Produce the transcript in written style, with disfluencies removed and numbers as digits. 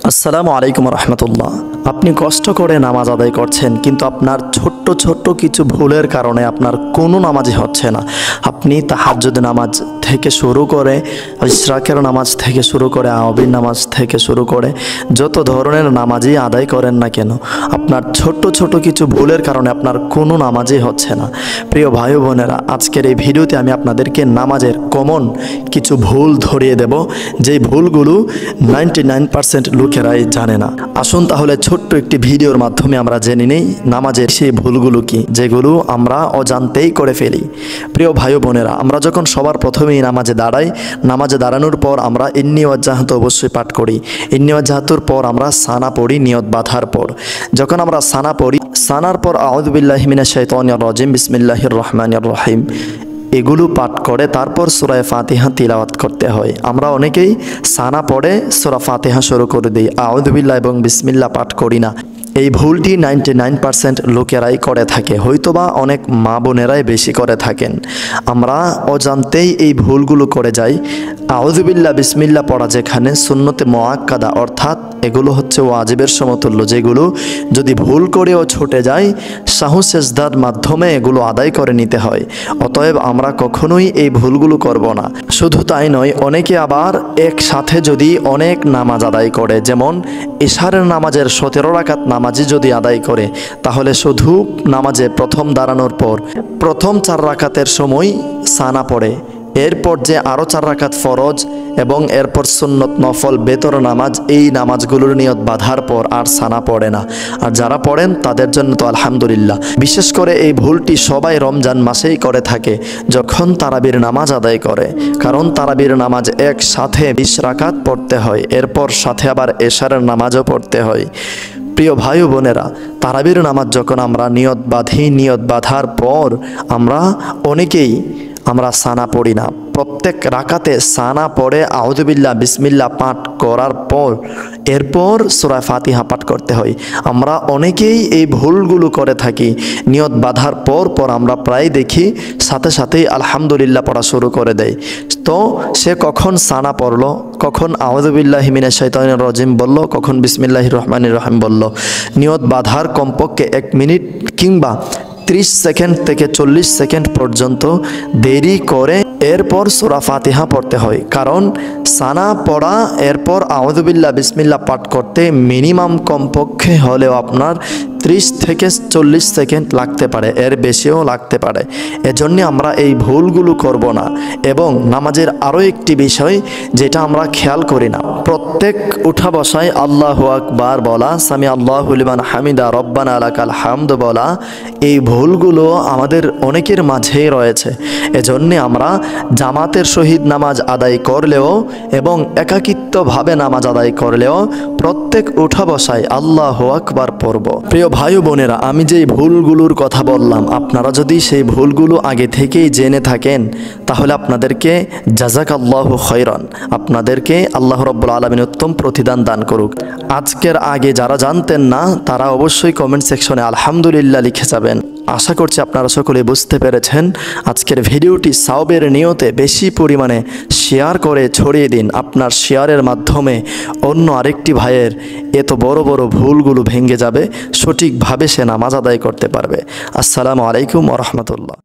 আসসালামু আলাইকুম রহমতুল্লাহ। আপনি কষ্ট করে নামাজ আদায় করছেন, কিন্তু আপনার ছোট্ট ছোট্ট কিছু ভুলের কারণে আপনার কোনো নামাজই হচ্ছে না। আপনি তাহাজ্জুদ নামাজ থেকে শুরু করে, ইশরাকের নামাজ থেকে শুরু করে, আওয়াবির নামাজ থেকে শুরু করে যত ধরনের নামাজই আদায় করেন না কেন, আপনার ছোট্ট ছোট কিছু ভুলের কারণে আপনার কোনো নামাজই হচ্ছে না। প্রিয় ভাই বোনেরা, আজকের এই ভিডিওতে আমি আপনাদেরকে নামাজের কমন কিছু ভুল ধরিয়ে দেব, যেই ভুলগুলো 99% লোকেরাই জানে না। আসুন তাহলে ছোট্ট একটি ভিডিওর মাধ্যমে আমরা জেনে নেই নামাজের সেই ভুলগুলো কি, যেগুলো আমরা অজান্তেই করে ফেলি। প্রিয় ভাই বোনেরা, আমরা যখন সবার প্রথমেই নামাজে দাঁড়াই, নামাজে দাঁড়ানোর পর আমরা ইন্নী ওয়াজ্জাহাতু অবশ্যই পাঠ করি। ইন্নী ওয়াজ্জাহাতুর পর আমরা সানা পড়ি নিয়ত বাঁধার পর। যখন আমরা সানা পড়ি, সানার পর আউযু বিল্লাহি মিনাশ শাইতানির রাজিম বিসমিল্লাহির রহমানির রহিম এগুলো পাঠ করে তারপর সূরা ফাতিহা তিলাওয়াত করতে হয়। আমরা অনেকেই সানা পড়ে সূরা ফাতিহা শুরু করে দিই, আউযু বিল্লাহ এবং বিসমিল্লাহ পাঠ করি না। এই ভুলটি 99% লোকেরাই করে থাকে, হয়তোবা অনেক মা বোনেরাই বেশি করে থাকেন। আমরা অজান্তেই এই ভুলগুলো করে যাই। আউযু বিল্লাহ বিসমিল্লাহ পড়া যেখানে সুন্নতে মুআক্কাদা, অর্থাৎ এগুলো হচ্ছে ওয়াজিবের সমতুল্য, যেগুলো যদি ভুল করেও ছুটে যায় সাহু সেজদার মাধ্যমে এগুলো আদায় করে নিতে হয়। অতএব আমরা কখনোই এই ভুলগুলো করব না। শুধু তাই নয়, অনেকে আবার একসাথে যদি অনেক নামাজ আদায় করে, যেমন ইশারের নামাজের 17 রাকাত নামাজই যদি আদায় করে, তাহলে শুধু নামাজে প্রথম দাঁড়ানোর পর প্রথম 4 রাকাতের সময় সানা পড়ে, এরপর যে আরও 4 রাকাত ফরজ এবং এরপর সুন্নত নফল বেতর নামাজ, এই নামাজগুলোর নিয়ত বাঁধার পর আর সানা পড়ে না। আর যারা পড়েন তাদের জন্য তো আলহামদুলিল্লাহ। বিশেষ করে এই ভুলটি সবাই রমজান মাসেই করে থাকে, যখন তারাবির নামাজ আদায় করে। কারণ তারাবির নামাজ একসাথে 20 রাকাত পড়তে হয়, এরপর সাথে আবার এশারের নামাজও পড়তে হয়। প্রিয় ভাই বোনেরা, তারাবির নামাজ যখন আমরা নিয়ত বাঁধি, নিয়ত বাঁধার পর অনেকেই আমরা সানা পড়ি না। প্রত্যেক রাকাতে সানা পড়ে আউযু বিল্লাহ বিসমিল্লাহ পাঠ করার পর এরপর সূরা ফাতিহা পাঠ করতে হয়। আমরা অনেকেই এই ভুলগুলো করে থাকি। নিয়ত বাঁধার পর আমরা প্রায় দেখি সাথে সাথেই আলহামদুলিল্লাহ পড়া শুরু করে দেয়। তো সে কখন সানা পড়লো, কখন আউযু বিল্লাহি মিনাশ শাইতানির রাজিম বলল, কখন বিসমিল্লাহির রহমানির রহিম বলল। নিয়ত বাঁধার কমপক্ষে 1 মিনিট কিংবা 30 সেকেন্ড থেকে 40 সেকেন্ড পর্যন্ত দেরি করে এরপর সূরা ফাতিহা পড়তে হয়। কারণ সানা পড়া এরপর আউযু বিল্লাহ বিসমিল্লাহ পাঠ করতে মিনিমাম কমপক্ষে হলেও আপনার 30 থেকে 40 সেকেন্ড লাগতে পারে, এর বেশিও লাগতে পারে। এজন্য আমরা এই ভুলগুলো করব না। এবং নামাজের আরও একটি বিষয় যেটা আমরা খেয়াল করি না, প্রত্যেক উঠা বসায় আল্লাহু আকবার বলা, সামি আল্লাহু লিমান হামিদা রব্বানা লাকাল হামদ বলা, এই ভুলগুলো আমাদের অনেকের মাঝেই রয়েছে। এজন্য আমরা জামাতের সহিত নামাজ আদায় করলেও এবং একাকিত্বভাবে নামাজ আদায় করলেও প্রত্যেক উঠা বসায় আল্লাহু আকবার পড়ব। প্রিয় ভাই বোনেরা, আমি যেই ভুলগুলোর কথা বললাম, আপনারা যদি সেই ভুলগুলো আগে থেকেই জেনে থাকেন, তাহলে আপনাদেরকে জাযাকাল্লাহু খায়রান, আপনাদেরকে আল্লাহ রাব্বুল আলামিন উত্তম প্রতিদান দান করুক। আজকের আগে যারা জানতেন না, তারা অবশ্যই কমেন্ট সেকশনে আলহামদুলিল্লাহ লিখে যাবেন। আশা করছি আপনারা সকলে বুঝতে পেরেছেন। আজকের ভিডিওটি সাওয়াবের নিয়তে বেশি পরিমাণে শেয়ার করে ছড়িয়ে দিন। আপনার শেয়ারের মাধ্যমে অন্য আরেকটি ভাইয়ের এত বড় বড় ভুলগুলো ভেঙে যাবে, সঠিকভাবে সে নামাজ আদায় করতে পারবে। আসসালামু আলাইকুম ওয়া রাহমাতুল্লাহ।